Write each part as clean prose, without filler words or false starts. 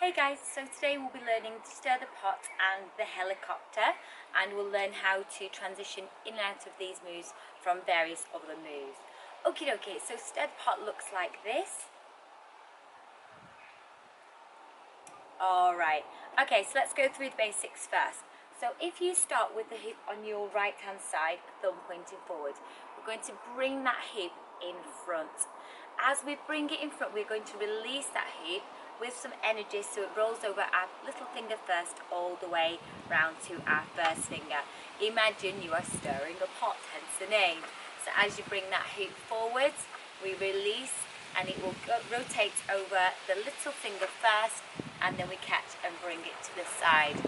Hey guys, so today we'll be learning to stir the pot and the helicopter, and we'll learn how to transition in and out of these moves from various other moves. Okay, so stir the pot looks like this. Alright, okay, so let's go through the basics first. So if you start with the hoop on your right hand side, thumb pointing forward, we're going to bring that hoop in front. As we bring it in front, we're going to release that hoop with some energy so it rolls over our little finger first all the way round to our first finger. Imagine you are stirring a pot, hence the name. So as you bring that hoop forwards, we release and it will rotate over the little finger first, and then we catch and bring it to the side.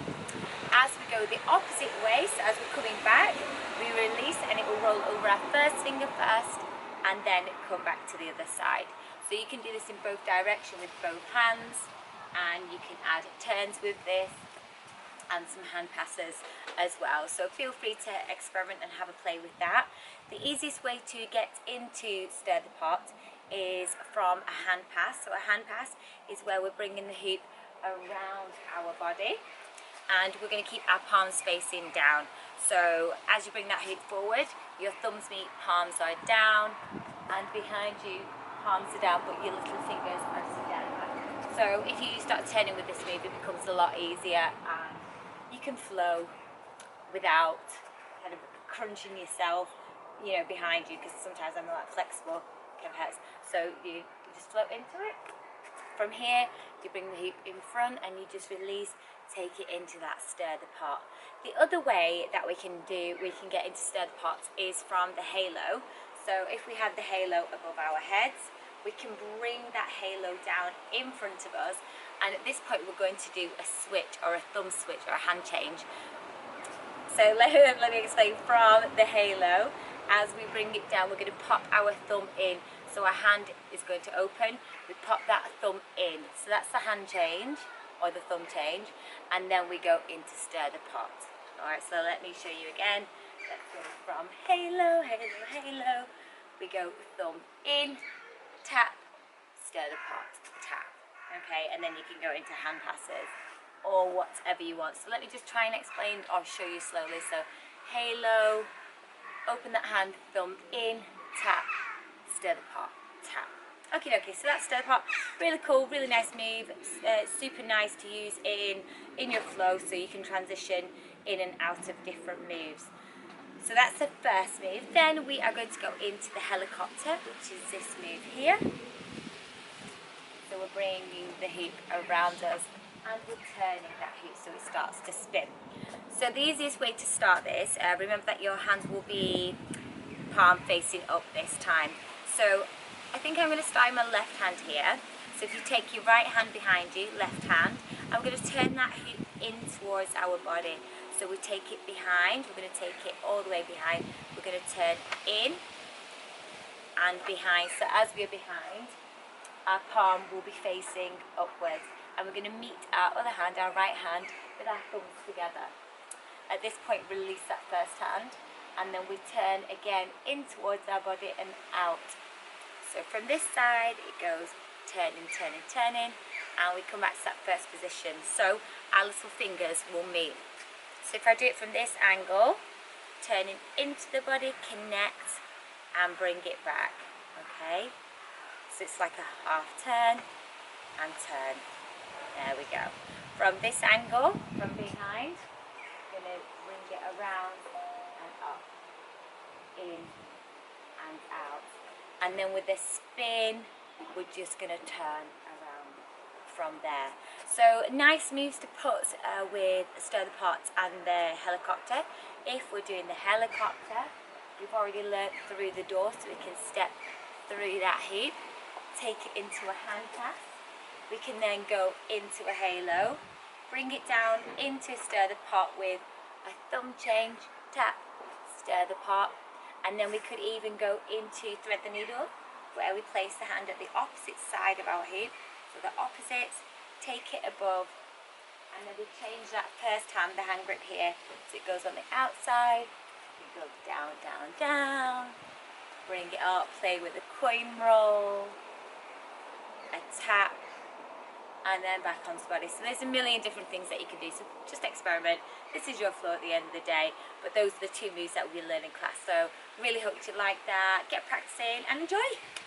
As we go the opposite way, so as we're coming back, we release and it will roll over our first finger first and then come back to the other side. So you can do this in both directions with both hands, and you can add turns with this and some hand passes as well. So feel free to experiment and have a play with that. The easiest way to get into stir the pot is from a hand pass. So a hand pass is where we're bringing the hoop around our body, and we're going to keep our palms facing down. So as you bring that hoop forward, your thumbs meet, palms are down, and behind you, palms are down, but your little fingers are together. So if you start turning with this move, it becomes a lot easier, and you can flow without kind of crunching yourself, behind you, because sometimes I'm not flexible, kind of hurts. So you just float into it. From here, you bring the hoop in front and you just release, take it into that stir the pot. The other way that we can get into stir the pot is from the halo. So if we have the halo above our heads, we can bring that halo down in front of us, and at this point we're going to do a switch, or a thumb switch, or a hand change. So let me explain. From the halo, as we bring it down, we're going to pop our thumb in. So our hand is going to open, we pop that thumb in. So that's the hand change, or the thumb change, and then we go into stir the pot. Alright, so let me show you again. Let's go from halo, halo, halo. We go thumb in, tap, stir the pot, tap. Okay, and then you can go into hand passes or whatever you want. So let me just try and explain or show you slowly. So halo, open that hand, thumb in, tap, stir the pot, tap. Okay, so that's stir the pot. Really cool, really nice move. Super nice to use in your flow, so you can transition in and out of different moves. So that's the first move. Then we are going to go into the helicopter, which is this move here. So we're bringing the hoop around us and we're turning that hoop so it starts to spin. So the easiest way to start this, remember that your hands will be palm facing up this time. So I think I'm going to start my left hand here. So if you take your right hand behind you, left hand, I'm going to turn that hoop in towards our body. So we take it behind, we're going to take it all the way behind, we're going to turn in and behind. So as we are behind, our palm will be facing upwards, and we're going to meet our other hand, our right hand, with our thumbs together. At this point, release that first hand, and then we turn again in towards our body and out. So from this side, it goes turning, turning, turning, and we come back to that first position. So our little fingers will meet. So if I do it from this angle, turning into the body, connect, and bring it back, okay? So it's like a half turn and turn. There we go. From this angle, from behind, I'm going to bring it around and up, in and out. And then with the spin, we're just going to turn around from there. So nice moves to put with stir the pot and the helicopter. If we're doing the helicopter, we've already learnt through the door, so we can step through that hoop, take it into a hand pass. We can then go into a halo, bring it down into stir the pot with a thumb change, tap, stir the pot, and then we could even go into thread the needle, where we place the hand at the opposite side of our hoop. So the opposite, take it above, and then we change that first hand, the hand grip here, so it goes on the outside, we go down, down, down, bring it up, play with the coin roll, a tap, and then back onto body. So there's a million different things that you can do, so just experiment. This is your floor at the end of the day, but those are the 2 moves that we learn in class. So really hope you like that, get practicing and enjoy.